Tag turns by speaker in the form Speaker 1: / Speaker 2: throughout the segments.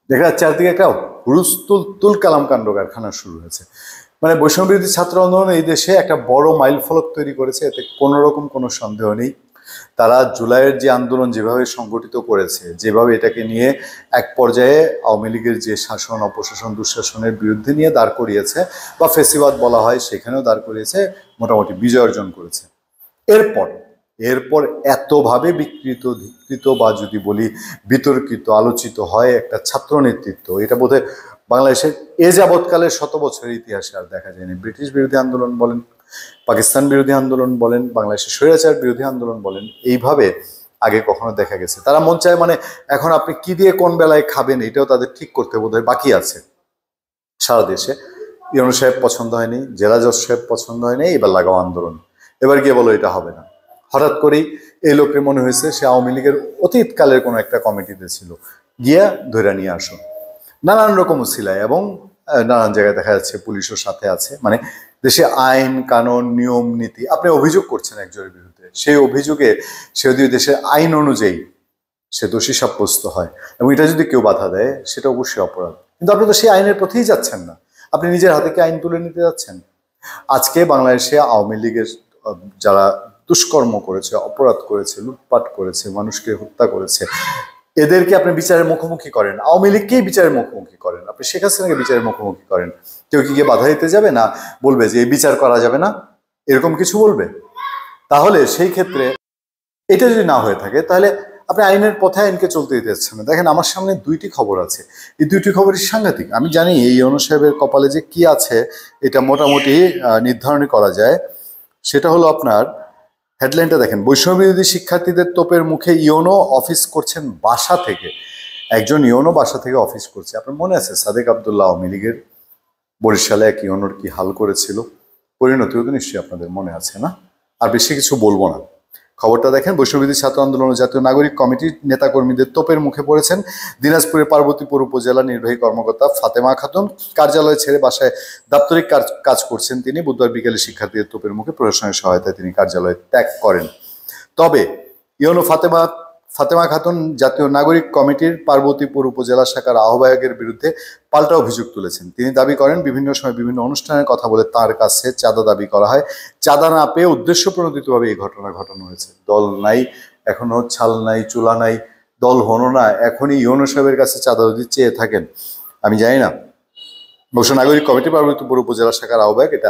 Speaker 1: দেখা যাচ্ছে চারদিকে একটা হুলস্থুল তুল কালাম কাণ্ড কারখানা শুরু হয়েছে। মানে বৈষম্যবিরোধী ছাত্র আন্দোলন এই দেশে একটা বড় মাইল ফলক তৈরি করেছে, এতে কোনো রকম কোনো সন্দেহ নেই। তারা জুলাইয়ের যে আন্দোলন যেভাবে সংগঠিত করেছে, যেভাবে এটাকে নিয়ে এক পর্যায়ে আওয়ামী লীগের যে শাসন অপশাসন দুঃশাসনের বিরুদ্ধে নিয়ে দাঁড় করিয়েছে, বা ফেসিবাদ বলা হয়, সেখানেও দাঁড় করিয়েছে, মোটামুটি বিজয় অর্জন করেছে। এরপর এরপর এতভাবে ধিকৃত বা যদি বলি বিতর্কিত আলোচিত হয় একটা ছাত্র নেতৃত্ব, এটা বোধহয় বাংলাদেশের এ যাবৎকালের 100 বছরের ইতিহাসে আর দেখা যায়নি। ব্রিটিশ বিরোধী আন্দোলন বলেন, পাকিস্তান বিরোধী আন্দোলন বলেন, বাংলাদেশের স্বৈরাচার বিরোধী আন্দোলন বলেন, এইভাবে আগে কখনো দেখা গেছে? তারা মন চায় মানে এখন আপনি কি দিয়ে কোন বেলায় খাবেন এটাও তাদের ঠিক করতে বোধহয় বাকি আছে। সারা দেশে ইউনূস সাহেব পছন্দ হয়নি, জেলা জজ সাহেব পছন্দ হয়নি, এবার লাগাও আন্দোলন, এবার গিয়ে বলো এটা হবে না। হঠাৎ করেই এই লোকের মনে হয়েছে সে আওয়ামী লীগের অতীতকালের কোনো একটা কমিটিতে ছিল, গিয়া ধরে নিয়ে আসো। নানান রকম উছিলায় এবং নানান জায়গায় দেখা যাচ্ছে পুলিশের সাথে আছে। মানে দেশে আইন কানুন নিয়ম নীতি, আপনি অভিযোগ করছেন একজনের বিরুদ্ধে, সেই অভিযোগে সে যদি দেশের আইন অনুযায়ী সে দোষী সাব্যস্ত হয় এবং এটা যদি কেউ বাধা দেয়, সেটা অবশ্যই অপরাধ। কিন্তু আপনি তো সেই আইনের পথেই যাচ্ছেন না, আপনি নিজের হাতে কি আইন তুলে নিতে যাচ্ছেন? আজকে বাংলাদেশে আওয়ামী লীগের যারা দুষ্কর্ম করেছে, অপরাধ করেছে, লুটপাট করেছে, মানুষকে হত্যা করেছে, এদেরকে আপনি বিচারের মুখোমুখি করেন, আওয়ামী লীগকেই বিচারের মুখোমুখি করেন, আপনি শেখ হাসিনাকে বিচারের মুখোমুখি করেন, কেউ কি গিয়ে বাধা দিতে যাবে? না, বলবে যে এই বিচার করা যাবে না, এরকম কিছু বলবে? তাহলে সেই ক্ষেত্রে এটা যদি না হয়ে থাকে, তাহলে আপনি আইনের পথে আইনকে চলতে দিতে যাচ্ছেন না। দেখেন, আমার সামনে 2টি খবর আছে, এই 2টি খবরই সাংঘাতিক। আমি জানি এই ইউনূস সাহেবের কপালে যে কি আছে এটা মোটামুটি নির্ধারণ করা যায়। সেটা হলো আপনার হেডলাইনটা দেখেন, বৈষম্যবিরোধী শিক্ষার্থীদের তোপের মুখে ইউনো অফিস করছেন বাসা থেকে। একজন ইউনো বাসা থেকে অফিস করছে। আপনার মনে আছে সাদেক আবদুল্লাহ আওয়ামী লীগের বরিশালে এক ইউনোর কি হাল করেছিল? পরিণতিও তো নিশ্চয়ই আপনাদের মনে আছে, না? আর বেশি কিছু বলবো না। খবরটা দেখেন, বৈষম্যবিরোধী ছাত্র আন্দোলন ও জাতীয় নাগরিক কমিটির নেতাকর্মীদের তোপের মুখে পড়েছেন দিনাজপুরের পার্বতীপুর উপজেলা নির্বাহী কর্মকর্তা ফাতেমা খাতুন। কার্যালয় ছেড়ে বাসায় দাপ্তরিক কাজ করছেন তিনি। বুধবার বিকেলে শিক্ষার্থীদের তোপের মুখে প্রশাসনের সহায়তায় তিনি কার্যালয় ত্যাগ করেন। তবে ইউনো ফাতেমা খাতুন জাতীয় নাগরিক কমিটির পার্বতীপুর উপজেলা শাখার আহ্বায়কের বিরুদ্ধে পাল্টা অভিযোগ তুলেছেন। তিনি দাবি করেন, বিভিন্ন সময় বিভিন্ন অনুষ্ঠানের কথা বলে তার কাছে চাঁদা দাবি করা হয়। চাঁদা না পেয়ে উদ্দেশ্যপ্রণোদিতভাবে এই ঘটনা ঘটানো হয়েছে। দল নাই, এখনো ছাল নাই চুলা নাই, দল হনো না, এখনই ইউনো সাহেবের কাছে চাঁদা যদি চেয়ে থাকেন, আমি জানি না। অবশ্য নাগরিক কমিটি পার্বতীপুর উপজেলা শাখার আহ্বায়ক এটা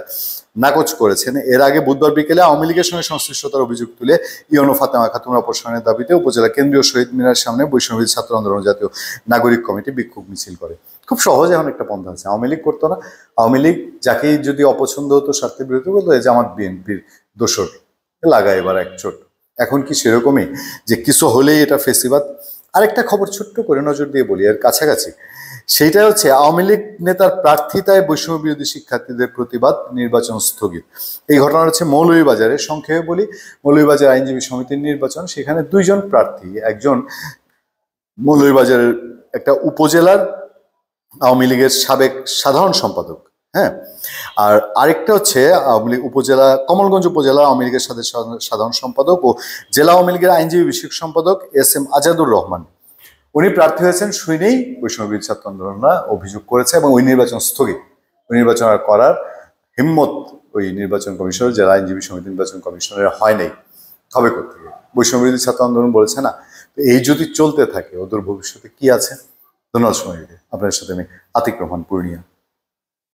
Speaker 1: নাকচ করেছেন। এর আগে বুধবার বিকেলে আওয়ামী লীগের সঙ্গে সংশ্লিষ্টতার অভিযোগ তুলে ইউনো ফাতেমা খাতুন অপসারণের দাবিতে উপজেলা কেন্দ্রীয় শহীদ মিনারের সামনে বৈষম্যবিরোধী ছাত্র আন্দোলন জাতীয় নাগরিক কমিটি বিক্ষোভ মিছিল করে। খুব সহজ এখন একটা পন্থা আছে, আওয়ামী লীগ করতো না? আওয়ামী লীগ যাকেই যদি অপছন্দ হতো, স্বার্থের বিরুদ্ধে বলতো এই যে আমার বিএনপির দোসর, লাগায় এবার এক চোট। এখন কি সেরকমই যে কিছু হলেই এটা ফেসিবাদ? আরেকটা খবর ছোট্ট করে নজর দিয়ে বলি, এর কাছাকাছি, সেইটা হচ্ছে আওয়ামী লীগ নেতার প্রার্থিতায় বৈষম্য বিরোধী শিক্ষার্থীদের প্রতিবাদ, নির্বাচন স্থগিত। এই ঘটনা হচ্ছে মৌলভীবাজারে। সংক্ষেপে বলি, মৌলভীবাজার আইনজীবী সমিতির নির্বাচন, সেখানে 2 জন প্রার্থী, একজন মৌলভীবাজারের একটা উপজেলার আওয়ামী লীগের সাবেক সাধারণ সম্পাদক, হ্যাঁ, আর আরেকটা হচ্ছে আওয়ামী লীগ উপজেলা কমলগঞ্জ উপজেলা আওয়ামী লীগের সাধারণ সম্পাদক ও জেলা আওয়ামী লীগের আইনজীবী বিষয়ক সম্পাদক এস.এম. আজাদুর রহমান। উনি প্রার্থী হয়েছেন শুনেই বৈষম্যবিরোধী ছাত্র আন্দোলনরা অভিযোগ করেছে এবং ওই নির্বাচন স্থগিত। ওই নির্বাচন আর করার হিম্মত ওই নির্বাচন কমিশনের, জেলা আইনজীবী সমিতি নির্বাচন কমিশনের হয় নাই। হবে কোথেকে? বৈষম্যবিরোধী ছাত্র আন্দোলন বলেছে না। এই যদি চলতে থাকে, ওদের ভবিষ্যতে কি আছে? ধন্যবাদ। সময় আপনার সাথে আমি আতিক রহমান, পূর্ণিয়া।